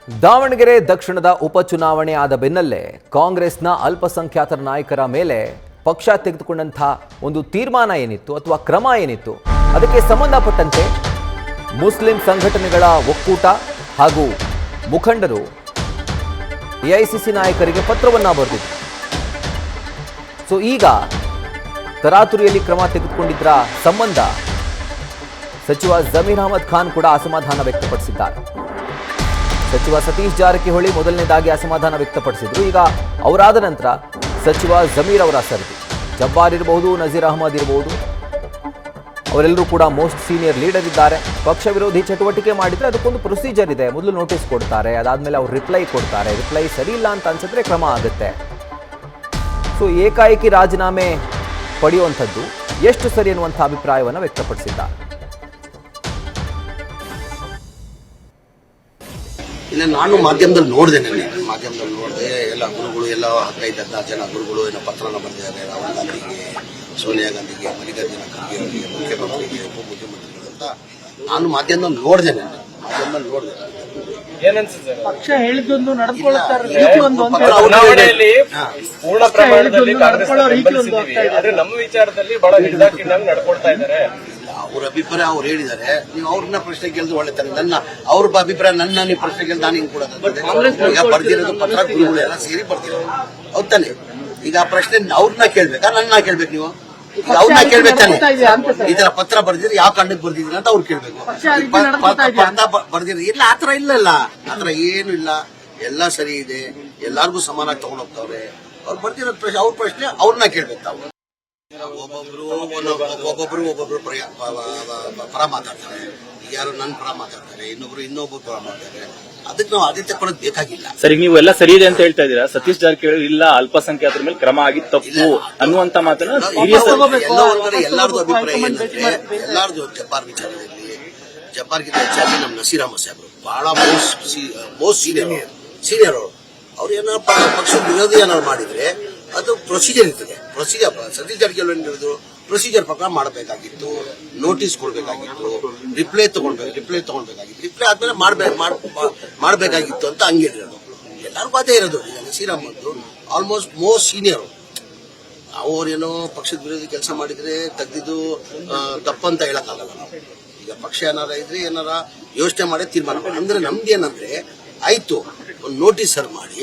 ದಾವಣಗೆರೆ ದಕ್ಷಿಣದ ಉಪಚುನಾವಣೆ ಆದ ಬೆನ್ನಲ್ಲೇ ಕಾಂಗ್ರೆಸ್ನ ಅಲ್ಪಸಂಖ್ಯಾತರ ನಾಯಕರ ಮೇಲೆ ಪಕ್ಷ ತೆಗೆದುಕೊಂಡಂತಹ ಒಂದು ತೀರ್ಮಾನ ಏನಿತ್ತು ಅಥವಾ ಕ್ರಮ ಏನಿತ್ತು ಅದಕ್ಕೆ ಸಂಬಂಧಪಟ್ಟಂತೆ ಮುಸ್ಲಿಂ ಸಂಘಟನೆಗಳ ಒಕ್ಕೂಟ ಹಾಗೂ ಮುಖಂಡರು ಎಐಸಿಸಿ ನಾಯಕರಿಗೆ ಪತ್ರವನ್ನ ಬರೆದಿದ್ರು. ಸೊ ಈಗ ತರಾತುರಿಯಲ್ಲಿ ಕ್ರಮ ತೆಗೆದುಕೊಂಡಿದ್ದರ ಸಂಬಂಧ ಸಚಿವ ಜಮೀರ್ ಅಹಮದ್ ಖಾನ್ ಕೂಡ ಅಸಮಾಧಾನ ವ್ಯಕ್ತಪಡಿಸಿದ್ದಾರೆ. ಸಚಿವ ಸತೀಶ್ ಜಾರಕಿಹೊಳಿ ಮೊದಲನೇದಾಗಿ ಅಸಮಾಧಾನ ವ್ಯಕ್ತಪಡಿಸಿದ್ರು. ಈಗ ಅವರಾದ ನಂತರ ಸಚಿವ ಜಮೀರ್ ಅವರ ಸರದಿ. ಜಬ್ಬಾರ್ ಇರಬಹುದು, ನಜೀರ್ ಅಹಮದ್ ಇರಬಹುದು, ಅವರೆಲ್ಲರೂ ಕೂಡ ಮೋಸ್ಟ್ ಸೀನಿಯರ್ ಲೀಡರ್ ಇದ್ದಾರೆ. ಪಕ್ಷ ವಿರೋಧಿ ಚಟುವಟಿಕೆ ಮಾಡಿದ್ರೆ ಅದಕ್ಕೊಂದು ಪ್ರೊಸೀಜರ್ ಇದೆ. ಮೊದಲು ನೋಟಿಸ್ ಕೊಡ್ತಾರೆ, ಅದಾದ್ಮೇಲೆ ಅವ್ರು ರಿಪ್ಲೈ ಕೊಡ್ತಾರೆ. ರಿಪ್ಲೈ ಸರಿ ಇಲ್ಲ ಅಂತ ಅನ್ಸಿದ್ರೆ ಕ್ರಮ ಆಗುತ್ತೆ. ಸೊ ಏಕಾಏಕಿ ರಾಜೀನಾಮೆ ಪಡೆಯುವಂಥದ್ದು ಎಷ್ಟು ಸರಿ ಅನ್ನುವಂಥ ಅಭಿಪ್ರಾಯವನ್ನು ವ್ಯಕ್ತಪಡಿಸಿದ್ದಾರೆ. ಇಲ್ಲ, ನಾನು ಮಾಧ್ಯಮದಲ್ಲಿ ನೋಡಿದೆ. ಎಲ್ಲ ಗುರುಗಳು, ಎಲ್ಲ 15-16 ಜನ ಗುರುಗಳು ಏನೋ ಪತ್ರನ ಬರೆದಿದ್ದಾರೆ ರಾಹುಲ್ ಗಾಂಧಿಗೆ, ಸೋನಿಯಾ ಗಾಂಧಿಗೆ, ಮಲ್ಲಿಕಾರ್ಜುನ ಖರ್ಗೆ ಅವರಿಗೆ, ಮುಖ್ಯಮಂತ್ರಿಗೆ, ಉಪಮುಖ್ಯಮಂತ್ರಿಗಳು ಅಂತ ನಾನು ಮಾಧ್ಯಮದಲ್ಲಿ ನೋಡಿದೆ. ಪಕ್ಷ ಹೇಳಿದ್ದೊಂದು ನಡ್ಕೊಳ್ತಾರೆ, ಪೂರ್ಣ ಪ್ರಮಾಣದಲ್ಲಿ ಆದ್ರೆ ನಮ್ಮ ವಿಚಾರದಲ್ಲಿ ಬಹಳ ನಿರ್ದಾಕ್ಷಿಣ್ಯವಾಗಿ ನಡ್ಕೊಳ್ತಾ ಇದ್ದಾರೆ. ಅವ್ರ ಅಭಿಪ್ರಾಯ ಅವ್ರು ಹೇಳಿದ್ದಾರೆ. ನೀವು ಅವ್ರನ್ನ ಪ್ರಶ್ನೆ ಕೇಳಿದ್ರೆ ಒಳ್ಳೆತಾರೆ. ಅವ್ರ ಅಭಿಪ್ರಾಯ ನೀವು ಪ್ರಶ್ನೆ ಕೇಳಿದ್ರೆ ನಾನು ಹಿಂಗ್ ಕೂಡ ಈಗ ಬರ್ದಿರೋದು ಪತ್ರ ಗುರುಗಳು ಎಲ್ಲ ಸೇರಿ ಬರ್ತಿರೋದು ಹೌದ್ ತಾನೆ. ಈಗ ಆ ಪ್ರಶ್ನೆ ಅವ್ರನ್ನ ಕೇಳ್ಬೇಕಾ ನನ್ನ ಕೇಳ್ಬೇಕು? ನೀವು ಅವ್ರನ್ನ ಕೇಳ್ಬೇಕಾನೆ. ಈ ತರ ಪತ್ರ ಬರ್ದಿದ್ರೆ ಯಾವ ಕಾರಣಕ್ಕೆ ಬರ್ದಿದ್ದೀರಿ ಅಂತ ಅವ್ರು ಕೇಳ್ಬೇಕು. ಬರ್ದಿರಿ ಇಲ್ಲ, ಆತರ ಇಲ್ಲಲ್ಲ, ಆತರ ಏನು ಇಲ್ಲ, ಎಲ್ಲ ಸರಿ ಇದೆ, ಎಲ್ಲಾರ್ಗು ಸಮಾನಾಗಿ ತಗೊಂಡ್ ಹೋಗ್ತಾವ್ರೆ. ಅವ್ರು ಬರ್ದಿರೋ ಪ್ರಶ್ನೆ ಅವ್ರ ಪ್ರಶ್ನೆ ಅವ್ರನ್ನ ಕೇಳ್ಬೇಕು. ತಾವು ಒಬ್ಬೊಬ್ರು ಪರ ಮಾತಾಡ್ತಾರೆ, ಯಾರು ನನ್ನ ಪರ ಮಾತಾಡ್ತಾರೆ, ಇನ್ನೊಬ್ರು ಪರ ಮಾತಾಡ್ತಾರೆ. ಅದಕ್ಕೆ ನಾವು ಆದ್ಯತೆ ಕೊಡೋದು ಬೇಕಾಗಿಲ್ಲ. ಸರಿ, ನೀವು ಎಲ್ಲ ಸರಿ ಇದೆ ಅಂತ ಹೇಳ್ತಾ ಇದ್ದೀರಾ. ಸತೀಶ್ ಜಾರಕಿಹೊಳಿ ಇಲ್ಲ ಅಲ್ಪಸಂಖ್ಯಾತರ ಮೇಲೆ ಕ್ರಮ ಆಗಿದ್ದು ತಪ್ಪು ಅನ್ನುವಂತ ಮಾತನ್ನ ಎಲ್ಲಾರ್ದು ಅಭಿಪ್ರಾಯ ಏನಂದ್ರೆ, ಎಲ್ಲಾರ್ದು ಜಬ್ಬಾರ್ ವಿಚಾರದಲ್ಲಿ ಜಬ್ಬಾರ್ಗಿಂತ ಹೆಚ್ಚಾಗಿ ನಮ್ಮ ನಸೀರ್ ಅಹಮದ್ ಸಾಹೇಬ್ರು ಬಹಳ ಮೋಸ್ಟ್ ಸೀನಿಯರ್ ಅವರು. ಅವ್ರು ಏನಾದ್ರು ಪಕ್ಷದ ವಿರೋಧಿ ಏನಾದ್ರು ಮಾಡಿದ್ರೆ ಅದು ಪ್ರೊಸೀಜರ್ ಇರ್ತದೆ. ಪ್ರೊಸೀಜರ್ ಸತೀಶ್ ಜಾರಕಿಹೊಳಿ ಏನಿರೋದು ಪ್ರೊಸೀಜರ್ ಪ್ರಕಾರ ಮಾಡಬೇಕಾಗಿತ್ತು, ನೋಟಿಸ್ ಕೊಡ್ಬೇಕಾಗಿತ್ತು, ರಿಪ್ಲೈ ತಗೊಳ್ಬೇಕಾಗಿತ್ತು. ರಿಪ್ಲೈ ಆದ್ಮೇಲೆ ಮಾಡಬೇಕಾಗಿತ್ತು ಅಂತ ಹಂಗಿರೋದು. ಎಲ್ಲರಿಗೂ ಅದೇ ಇರೋದು. ಈಗ Naseer Ahmed almost most senior. ಅವ್ರೇನೋ ಪಕ್ಷದ ವಿರೋಧಿ ಕೆಲಸ ಮಾಡಿದ್ರೆ ತೆಗ್ದಿದ್ದು ತಪ್ಪಂತ ಹೇಳಕ್ಕಾಗಲ್ಲ ನಾವು. ಈಗ ಪಕ್ಷ ಏನಾರ ಇದ್ರೆ ಏನಾರ ಯೋಚನೆ ಮಾಡಿ ತೀರ್ಮಾನ ಮಾಡಿ. ಅಂದ್ರೆ ನಮ್ದೇನಂದ್ರೆ ಆಯ್ತು, ಒಂದು ನೋಟಿಸ್ ಸರ್ವ್ ಮಾಡಿ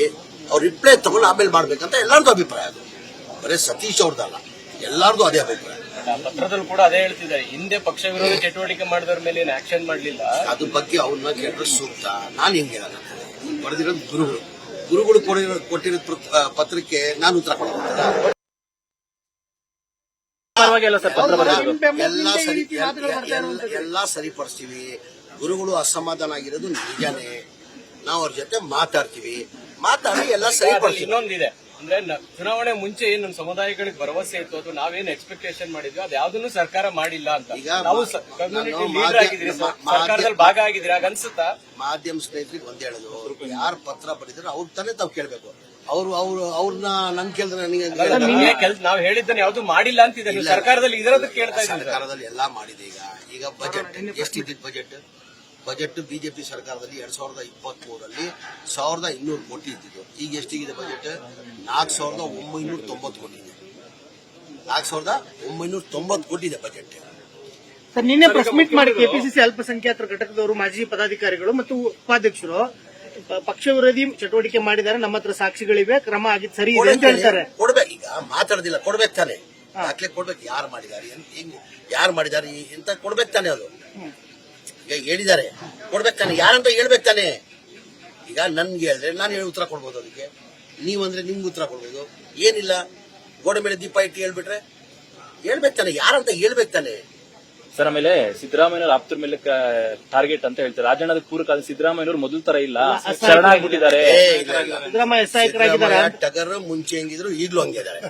ಅವ್ರು ರಿಪ್ಲೈ ತಗೊಂಡು ಆಮೇಲೆ ಮಾಡ್ಬೇಕಂತ ಎಲ್ಲಾರ್ದು ಅಭಿಪ್ರಾಯ. ಅದು ಬರೀ ಸತೀಶ್ ಅವ್ರದ್ದಲ್ಲ, ಎಲ್ಲಾರ್ದು ಅದೇ ಅಭಿಪ್ರಾಯ. ಪತ್ರದಲ್ಲಿ ಕೂಡ ಅದೇ ಹೇಳ್ತಿದ್ದಾರೆ, ಹಿಂದೆ ಪಕ್ಷ ವಿರೋಧಿ ಚಟುವಟಿಕೆ ಮಾಡಿದವ್ರ ಮೇಲೆ ಏನು ಆಕ್ಷನ್ ಮಾಡಲಿಲ್ಲ. ಅದ್ರ ಬಗ್ಗೆ ಅವ್ರನ್ನ ಕೇಳಿದ್ರೆ ಸೂಕ್ತ. ನಾನು ಹಿಂಗೆ ಬರೆದಿರೋದು ಗುರುಗಳು ಕೊಟ್ಟಿರೋ ಪತ್ರಕ್ಕೆ ನಾನು ಉತ್ತರ ಕೊಡೋದು. ಎಲ್ಲ ಸರಿಪಡಿಸ್ತೀವಿ. ಗುರುಗಳು ಅಸಮಾಧಾನ ಆಗಿರೋದು ನಿಜಾನೇ. ನಾವು ಅವ್ರ ಜೊತೆ ಮಾತಾಡಿ ಎಲ್ಲ ಸರಿಪಡಿಸ್ತೀವಿ. ಇನ್ನೊಂದಿದೆ ಅಂದ್ರೆ, ಚುನಾವಣೆ ಮುಂಚೆ ಏನು ನಮ್ಮ ಸಮುದಾಯಗಳಿಗೆ ಭರವಸೆ ಇತ್ತು ಅಥವಾ ನಾವೇನು ಎಕ್ಸ್ಪೆಕ್ಟೇಷನ್ ಮಾಡಿದ್ವಿ ಅದು ಯಾವ್ದನ್ನು ಸರ್ಕಾರ ಮಾಡಿಲ್ಲ ಅಂತ. ಈಗ ನಾವು ಕಮ್ಯುನಿಟಿ ಲೀಡರ್ ಆಗಿದ್ರಿ, ಸರ್ಕಾರದಲ್ಲಿ ಭಾಗ ಆಗಿದ್ರಿ, ಆಗ ಅನ್ಸುತ್ತಾ? ಮಾಧ್ಯಮ ಸ್ನೇಹಿತರಿಗೆ ಒಂದೇ ಹೇಳೋದು, ಯಾರು ಪತ್ರ ಬರೆದ್ರೆ ಅವ್ರ ತಾನೇ ತಾವು ಕೇಳ್ಬೇಕು. ಅವ್ರನ್ನ ನನ್ ಕೇಳಿದ್ರೆ ನಾವ್ ಹೇಳಿದ್ದನ್ನ ಯಾವ್ದು ಮಾಡಿಲ್ಲ ಅಂತಿದೆ. ಸರ್ಕಾರದಲ್ಲಿ ಇದರದ್ದು ಕೇಳ್ತಾ ಇದ್ದಾರೆ. ಸರ್ಕಾರದಲ್ಲಿ ಎಲ್ಲಾ ಮಾಡಿದೆ. ಈಗ ಬಜೆಟ್ ಎಷ್ಟಿದ್ದು ಬಜೆಟ್ ಬಿಜೆಪಿ ಸರ್ಕಾರದಲ್ಲಿ 2023 1200 ಕೋಟಿ ಇದ್ದಿದ್ದು. ಈಗ ಎಷ್ಟಿಗಿದೆ ಬಜೆಟ್? 4990 ಕೋಟಿ ಇದೆ. 4990 ಕೋಟಿ ಇದೆ ಬಜೆಟ್. ಸರ್, ನಿನ್ನೆ ಪ್ರೆಸ್ ಮೀಟ್ ಮಾಡಿ ಕೆಪಿಸಿಸಿ ಅಲ್ಪಸಂಖ್ಯಾತರ ಘಟಕದವರು, ಮಾಜಿ ಪದಾಧಿಕಾರಿಗಳು ಮತ್ತು ಉಪಾಧ್ಯಕ್ಷರು ಪಕ್ಷ ವಿರೋಧಿ ಚಟುವಟಿಕೆ ಮಾಡಿದ್ದಾರೆ, ನಮ್ಮ ಹತ್ರ ಸಾಕ್ಷಿಗಳಿವೆ, ಕ್ರಮ ಆಗಿದ್ದು ಸರಿ ಇದೆ ಅಂತ ಹೇಳ್ತಾರೆ. ಕೊಡ್ಬೇಕು. ಈಗ ಮಾತಾಡೋದಿಲ್ಲ, ಕೊಡ್ಬೇಕು ತಾನೆ, ದಾಖಲೆ ಕೊಡ್ಬೇಕು. ಯಾರು ಮಾಡಿದ್ದಾರೆ ಅಂತ ಕೊಡ್ಬೇಕು ತಾನೆ. ಅದು ಈಗ ಹೇಳಿದ್ದಾರೆ, ಕೊಡ್ಬೇಕು ತಾನೆ. ಯಾರಂತ ಹೇಳ್ಬೇಕು ತಾನೆ. ಈಗ ನನ್ಗೆ ಹೇಳಿದ್ರೆ ನಾನು ಉತ್ತರ ಕೊಡ್ಬೋದು, ಅದಕ್ಕೆ ನೀವಂದ್ರೆ ನಿಮ್ಗೆ ಉತ್ತರ ಕೊಡ್ಬೋದು. ಏನಿಲ್ಲ, ಗೋಡೆ ಮೇಲೆ ದೀಪ ಇಟ್ಟು ಹೇಳ್ಬಿಟ್ರೆ ಹೇಳ್ಬೇಕು ತಾನೆ. ಯಾರಂತ ಹೇಳ್ಬೇಕು ತಾನೆ. ಸರ್, ಆಮೇಲೆ ಸಿದ್ದರಾಮಯ್ಯವ್ರ ಆಪ್ತರ ಮೇಲೆ ಟಾರ್ಗೆಟ್ ಅಂತ ಹೇಳ್ತಾರೆ. ರಾಜಣ್ಣದ ಪೂರಕ ಸಿದ್ದರಾಮಯ್ಯವ್ರು ಮೊದಲ ತರ ಇಲ್ಲ, ಶರಣಾಗ್ಬಿಟ್ಟಿದ್ದಾರೆ. ಟಗರ್ ಮುಂಚೆ ಹೆಂಗಿದ್ರು ಈಗ್ಲೂ ಹಂಗಿದ್ದಾರೆ.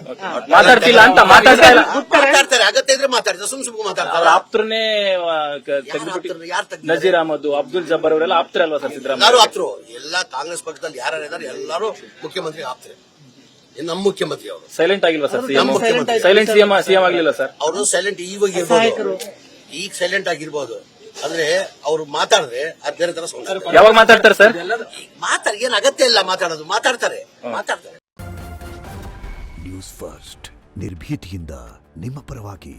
ಮಾತಾಡ್ತಿಲ್ಲ ಅಂತ ಮಾತಾಡ್ತಾರೆ. ಅಗತ್ಯ ಇದ್ರೆ ಮಾತಾಡ್ತಾರೆ, ಸುಮ್ ಮಾತಾಡ್ತಾರೆ. ಅವ್ರ ಆಪ್ತರನ್ನೇ ನಜೀರ್ ಅಹಮದ್, ಅಬ್ದುಲ್ ಜಬ್ಬಾರ್ ಅವರೆಲ್ಲ ಆಪ್ತರ ಅಲ್ವಾ ಸರ್? ಸಿದ್ದರಾಮಯ್ಯ ಎಲ್ಲರೂ ಆಪ್ತರು. ಎಲ್ಲ ಕಾಂಗ್ರೆಸ್ ಪಕ್ಷದಲ್ಲಿ ಯಾರಿದ್ದಾರೆ ಎಲ್ಲರೂ ಮುಖ್ಯಮಂತ್ರಿ ಆಪ್ತಾರೆ. ನಮ್ಮ ಮುಖ್ಯಮಂತ್ರಿ ಅವರು ಸೈಲೆಂಟ್ ಆಗಿಲ್ವಾ ಸರ್? ಸೈಲೆಂಟ್ ಸಿಎಂ ಆಗ್ಲಿಲ್ಲ ಸರ್? ಅವರು ಸೈಲೆಂಟ್ ಈಗ ಸೈಲೆಂಟ್ ಆಗಿರ್ಬೋದು. ಅಂದ್ರೆ ಅವ್ರು ಮಾತಾಡಿದ್ರೆ ಅದ್ ಬೇರೆ ತರ ಸೌಂಡ್ ಯಾವಾಗ ಮಾತಾಡ್ತಾರೆ ಸರ್? ಏನ್ ಅಗತ್ಯ ಇಲ್ಲ ಮಾತಾಡೋದು, ಮಾತಾಡ್ತಾರೆ. ನ್ಯೂಸ್ ಫಸ್ಟ್ ನಿರ್ಭೀತಿಯಿಂದ ನಿಮ್ಮ ಪರವಾಗಿ.